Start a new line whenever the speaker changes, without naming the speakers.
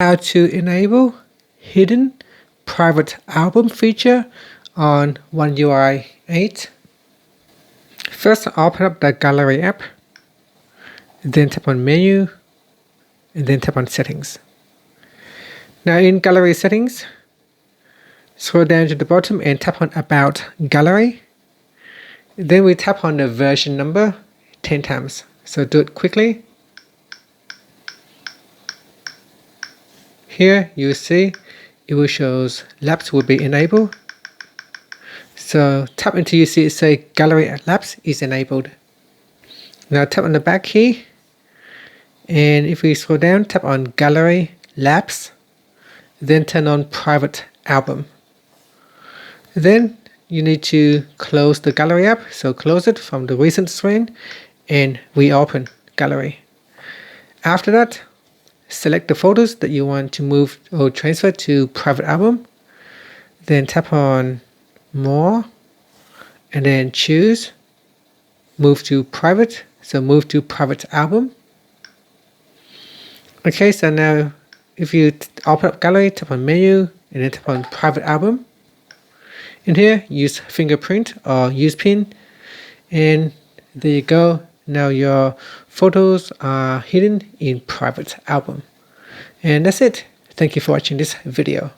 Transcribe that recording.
How to enable hidden private album feature on One UI 8. First, open up the Gallery app, then tap on Menu, and then tap on Settings. Now in Gallery Settings, scroll down to the bottom and tap on About Gallery. Then we tap on the version number 10 times. So do it quickly. Here you see it will show Labs will be enabled. So tap until you see it say Gallery Labs is enabled. Now tap on the back key, and if we scroll down, tap on Gallery Labs, then turn on Private Album. Then you need to close the Gallery app, so close it from the recent screen and reopen Gallery. After that, select the photos that you want to move or transfer to Private Album. Then tap on More and then choose Move to Private. So move to Private Album. Okay, so now if you open up Gallery, tap on Menu and then tap on Private Album. In here, use fingerprint or use pin, and there you go. Now your photos are hidden in Private Album. And that's it. Thank you for watching this video.